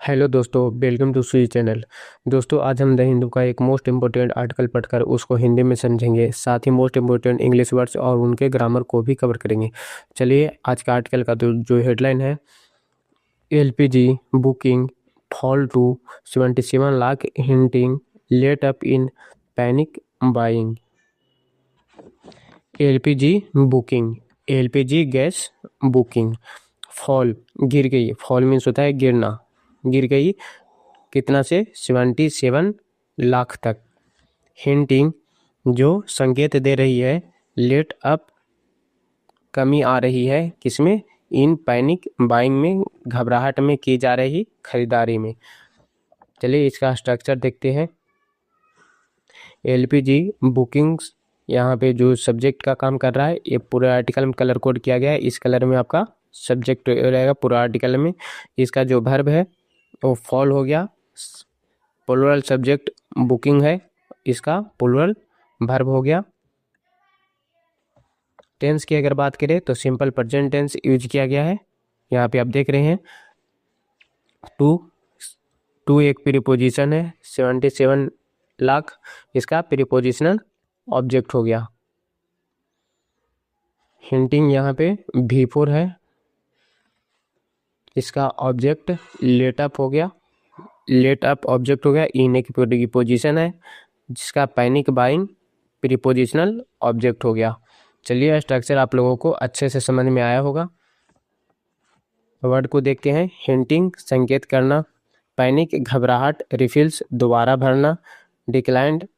Hello दोस्तों, welcome to C channel. दोस्तों, आज हम द हिंदू का एक मोस्ट इम्पोर्टेंट आर्टिकल पढ़कर उसको हिंदी में समझेंगे, साथ ही मोस्ट इम्पोर्टेंट इंग्लिश वर्ड्स और उनके ग्रामर को भी कवर करेंगे। चलिए, आज का आर्टिकल का जो हेडलाइन है, LPG booking fall to 77 lakh hinting let up in panic buying. LPG gas booking fall गिर गई। फॉल मीन्स होता है गिरना। गिर गई कितना से 77 लाख तक। हिंटिंग जो संकेत दे रही है, लेट अप कमी आ रही है किसमें, इन पैनिक बाइंग में, घबराहट में की जा रही खरीदारी में। चलिए इसका स्ट्रक्चर देखते हैं। एलपीजी बुकिंग्स यहाँ पे जो सब्जेक्ट का काम कर रहा है, ये पूरे आर्टिकल में कलर कोड किया गया है। इस कलर में आपका सब्जेक्ट रहेगा पूरा आर्टिकल में। इसका जो वर्ब है वो फॉल हो गया, प्लूरल सब्जेक्ट बुकिंग है, इसका प्लूरल वर्ब हो गया। टेंस की अगर बात करें तो सिंपल प्रेजेंट टेंस यूज किया गया है। यहाँ पे आप देख रहे हैं टू एक प्रीपोजिशन है, 77 लाख इसका प्रीपोजिशनल ऑब्जेक्ट हो गया। हिंटिंग यहाँ पे V4 है, इसका ऑब्जेक्ट लेट अप हो गया। लेट अप ऑब्जेक्ट हो गया। इन एक प्रीपोजिशन है जिसका पैनिक बाइंग प्रीपोजिशनल ऑब्जेक्ट हो गया। चलिए स्ट्रक्चर आप लोगों को अच्छे से समझ में आया होगा। वर्ड को देखते हैं। हिंटिंग संकेत करना, पैनिक घबराहट, रिफिल्स दोबारा भरना, डिक्लाइंड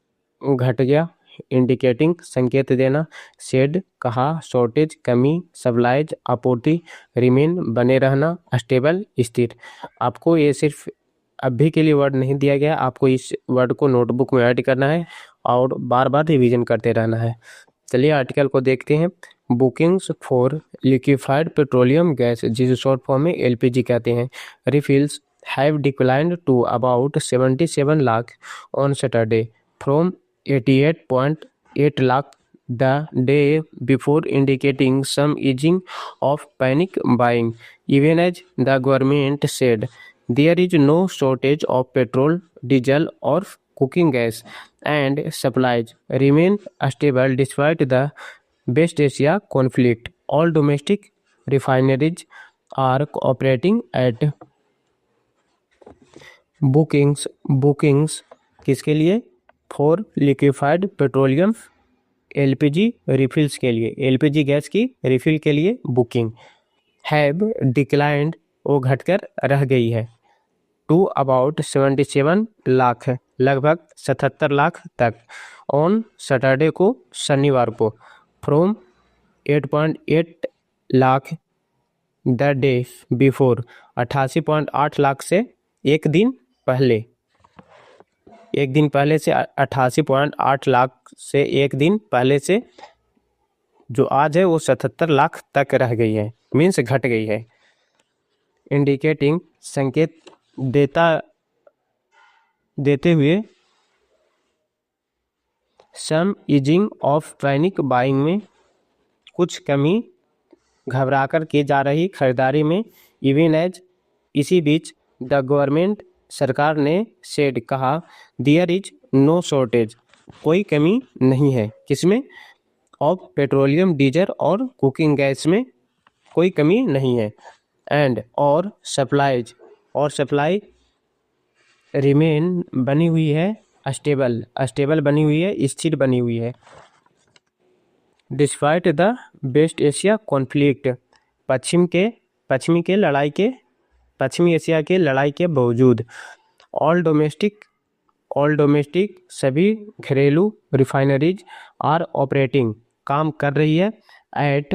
घट गया, इंडिकेटिंग संकेत देना, शेड कहा, शॉर्टेज कमी, सप्लाइज आपूर्ति, रिमेन बने रहना, स्टेबल स्थिर। आपको ये सिर्फ अभी के लिए वर्ड नहीं दिया गया, आपको इस वर्ड को नोटबुक में ऐड करना है और बार बार रिवीजन करते रहना है। चलिए आर्टिकल को देखते हैं। Bookings for liquefied petroleum gas, जिसे शॉर्ट फॉर्म में एलपीजी कहते हैं, refills have declined to about 77 lakh on Saturday from 88.8 lakh the day before, indicating some easing of panic buying, even as the government said there is no shortage of petrol, diesel or cooking gas and supplies remain stable despite the West Asia conflict. All domestic refineries are operating at bookings किसके लिए, for liquefied petroleum LPG refills के लिए, LPG gas की refill के लिए booking. Have declined वो घटकर रह गई है, टू अबाउट 77 लाख लगभग 77 लाख तक, ऑन सैटरडे को शनिवार को, from 8.8 lakh the day before 88.8 lakh से एक दिन पहले, एक दिन पहले से 88.8 लाख से एक दिन पहले से जो आज है वो 77 लाख तक रह गई है, मीन्स घट गई है। इंडिकेटिंग संकेत देते हुए, सम ईजिंग ऑफ पैनिक बाइंग में कुछ कमी घबराकर की जा रही खरीदारी में, इवन एज इसी बीच, द गवर्नमेंट सरकार ने सेड कहा, देयर इज नो शॉर्टेज कोई कमी नहीं है, किसमें, ऑफ पेट्रोलियम डीजल और कुकिंग गैस में कोई कमी नहीं है, एंड और सप्लाईज और सप्लाई रिमेन बनी हुई है, स्टेबल बनी हुई है, स्थिर बनी हुई है, despite the West Asia conflict पश्चिमी एशिया के लड़ाई के बावजूद, ऑल डोमेस्टिक सभी घरेलू रिफाइनरीज आर ऑपरेटिंग काम कर रही है, at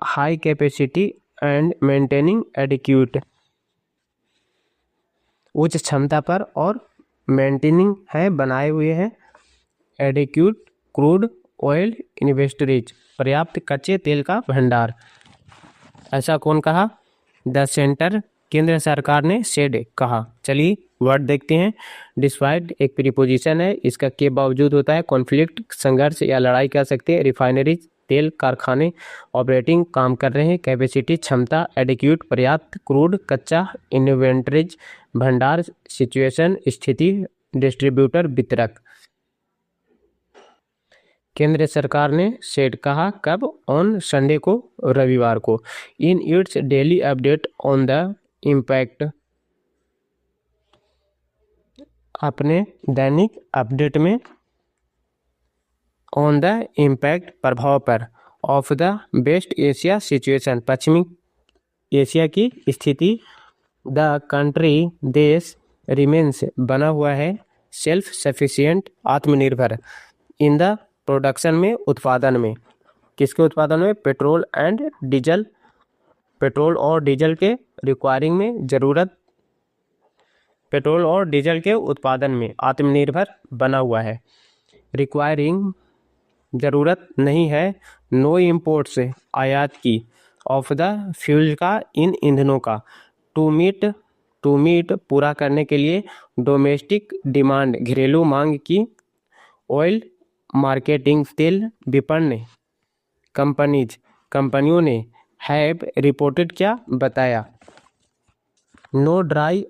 high capacity and maintaining adequate उच्च क्षमता पर, और मेंटेनिंग है बनाए हुए हैं, एडिक्यूट क्रूड ऑयल इन्वेस्टरीज पर्याप्त कच्चे तेल का भंडार। ऐसा कौन कहा, द सेंटर केंद्र सरकार ने सेड कहा। चलिए वर्ड देखते हैं। डिस्पाइट एक प्रीपोजिशन है, इसका के बावजूद होता है, कॉन्फ्लिक्ट संघर्ष या लड़ाई कह सकते हैं, रिफाइनरीज तेल कारखाने ऑपरेटिंग काम कर रहे हैं। कैपेसिटी क्षमता, एडिक्यूट पर्याप्त, क्रूड कच्चा, इन्वेंटरीज भंडार, सिचुएशन स्थिति, डिस्ट्रीब्यूटर वितरक। केंद्र सरकार ने सेड कहा कब? ऑन संडे को, रविवार को। In its daily update on the impact, अपने दैनिक अपडेट में ऑन द इम्पैक्ट प्रभाव पर, of the West Asia situation पश्चिमी एशिया की स्थिति, द कंट्री देश रिमेन्स बना हुआ है सेल्फ सफिशिएंट आत्मनिर्भर, इन द प्रोडक्शन में उत्पादन में, किसके उत्पादन में? पेट्रोल एंड डीजल, पेट्रोल और डीजल के रिक्वायरिंग में जरूरत, पेट्रोल और डीजल के उत्पादन में आत्मनिर्भर बना हुआ है। रिक्वायरिंग जरूरत नहीं है, नो इम्पोर्ट्स आयात की, ऑफ द फ्यूल का इन ईंधनों का, टू मीट पूरा करने के लिए, डोमेस्टिक डिमांड घरेलू मांग की, ऑयल मार्केटिंग तेल विपणन कंपनियों ने, हैव रिपोर्टेड क्या बताया, नो ड्राई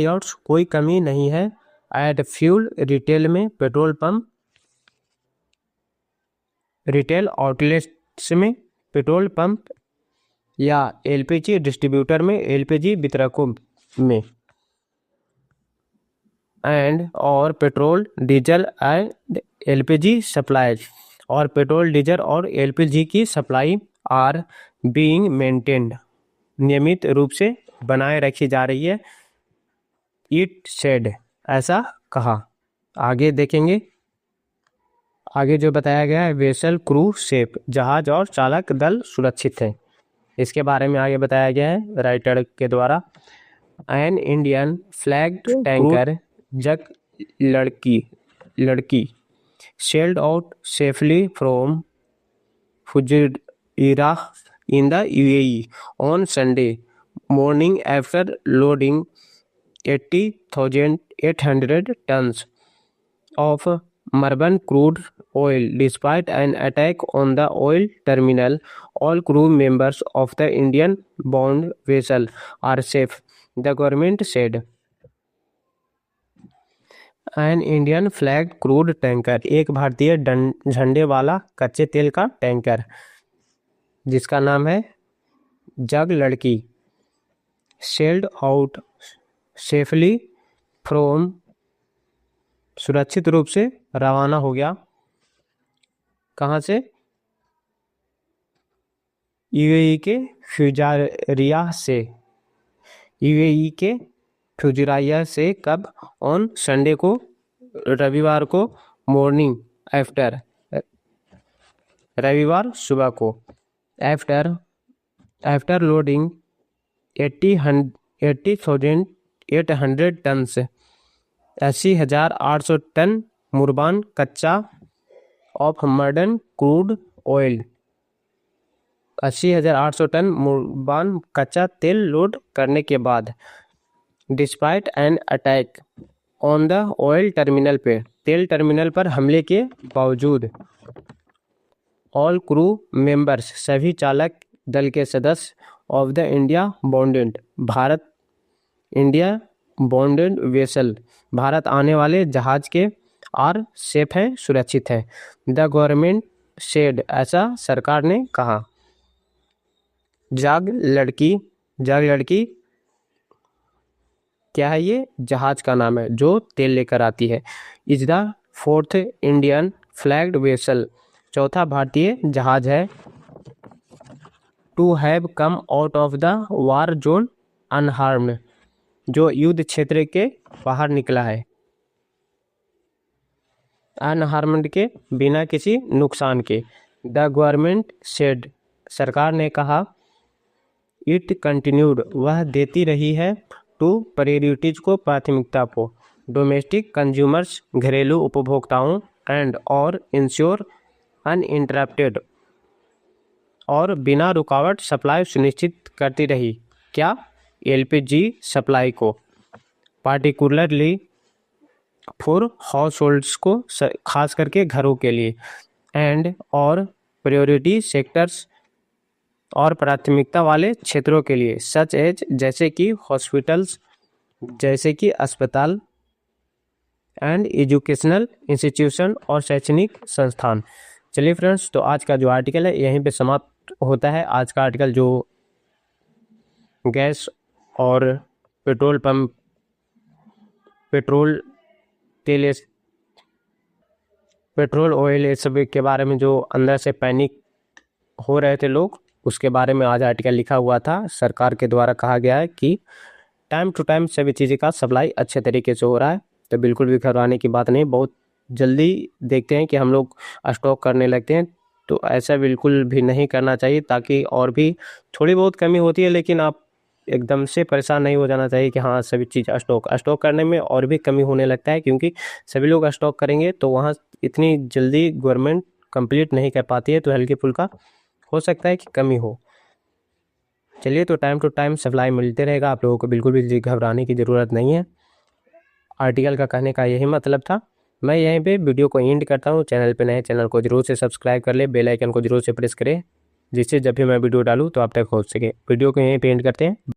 आउट्स कोई कमी नहीं है, एट फ्यूल रिटेल में पेट्रोल पंप, रिटेल आउटलेट्स में पेट्रोल पंप या एलपीजी डिस्ट्रीब्यूटर में, एलपीजी वितरकों में, एंड और petrol diesel and LPG supply, और पेट्रोल डीजल और एलपीजी की सप्लाई आर बीइंग मेंटेन्ड, नियमित रूप से बनाए रखी जा रही है। इट सेड, ऐसा कहा। आगे देखेंगे, आगे जो बताया गया है, वेसल क्रू सेफ, जहाज और चालक दल सुरक्षित है, इसके बारे में आगे बताया गया है राइटर के द्वारा। एन इंडियन फ्लैग टैंकर जग लड़की sailed out safely from Fujairah in the UAE on Sunday morning after loading 80,800 tons of Murban crude oil. Despite an attack on the oil terminal, all crew members of the Indian-bound vessel are safe, the government said. An Indian flag crude tanker, एक भारतीय झंडे वाला कच्चे तेल का tanker जिसका नाम है जग लड़की, सेल्ड आउट सेफली फ्रॉम, सुरक्षित रूप से रवाना हो गया, कहाँ से? यूएई के फुजायरा से, यूएई के फुजायरा से कब? ऑन संडे को, रविवार को, मॉर्निंग आफ्टर, रविवार सुबह को, after loading 80,800 tons, 80,800 ton Murban कच्चा of Murban crude oil, 80,800 ton Murban कच्चा तेल लोड करने के बाद, despite an attack on the oil terminal पे, तेल टर्मिनल पर हमले के बावजूद, ऑल क्रू मेंबर्स, सभी चालक दल के सदस्य, of the India bonded vessel, Bharat आने वाले जहाज के, आर सेफ हैं, सुरक्षित हैं, द गवर्नमेंट सेड, ऐसा सरकार ने कहा। जग लड़की क्या है? ये जहाज का नाम है जो तेल लेकर आती है। Is the 4th Indian flagged vessel, चौथा भारतीय जहाज है। To have come out of the war zone unharmed, जो युद्ध क्षेत्र के बाहर निकला है, अनहार्म्ड के, बिना किसी नुकसान के। द गवर्नमेंट सेड, सरकार ने कहा। इट कंटिन्यूड, वह देती रही है, टू प्रायोरिटीज को, प्राथमिकता को, डोमेस्टिक कंज्यूमर्स, घरेलू उपभोक्ताओं, एंड और इंश्योर अनइंटरप्टेड, और बिना रुकावट सप्लाई सुनिश्चित करती रही। क्या? एलपीजी सप्लाई को, पार्टिकुलरली फॉर हाउस होल्ड्स को, खास करके घरों के लिए, एंड और प्रायोरिटी सेक्टर्स और प्राथमिकता वाले क्षेत्रों के लिए, सच एज जैसे कि हॉस्पिटल्स, जैसे कि अस्पताल एंड एजुकेशनल इंस्टीट्यूशन और शैक्षणिक संस्थान। चलिए फ्रेंड्स, तो आज का जो आर्टिकल है यहीं पे समाप्त होता है। आज का आर्टिकल जो गैस और पेट्रोल पंप, पेट्रोल तेल, पेट्रोल ऑयल, ये सब के बारे में जो अंदर से पैनिक हो रहे थे लोग, उसके बारे में आज आर्टिकल लिखा हुआ था। सरकार के द्वारा कहा गया है कि टाइम टू टाइम सभी चीज़ें का सप्लाई अच्छे तरीके से हो रहा है, तो बिल्कुल भी घबराने की बात नहीं। बहुत जल्दी देखते हैं कि हम लोग स्टॉक करने लगते हैं, तो ऐसा बिल्कुल भी नहीं करना चाहिए, ताकि और भी थोड़ी बहुत कमी होती है, लेकिन आप एकदम से परेशान नहीं हो जाना चाहिए कि हाँ सभी चीज़ स्टॉक करने में और भी कमी होने लगता है, क्योंकि सभी लोग स्टॉक करेंगे तो वहाँ इतनी जल्दी गवर्नमेंट कंप्लीट नहीं कर पाती है, तो हल्की फुल्का हो सकता है कि कमी हो। चलिए, तो टाइम टू टाइम सप्लाई मिलते रहेगा, आप लोगों को बिल्कुल भी घबराने की ज़रूरत नहीं है। आर्टिकल का कहने का यही मतलब था। मैं यहीं पे वीडियो को एंड करता हूँ। चैनल पे नए, चैनल को जरूर से सब्सक्राइब कर ले, बेल आइकन को जरूर से प्रेस करें, जिससे जब भी मैं वीडियो डालूँ तो आप तक पहुँच सके। वीडियो को यहीं पे एंड करते हैं।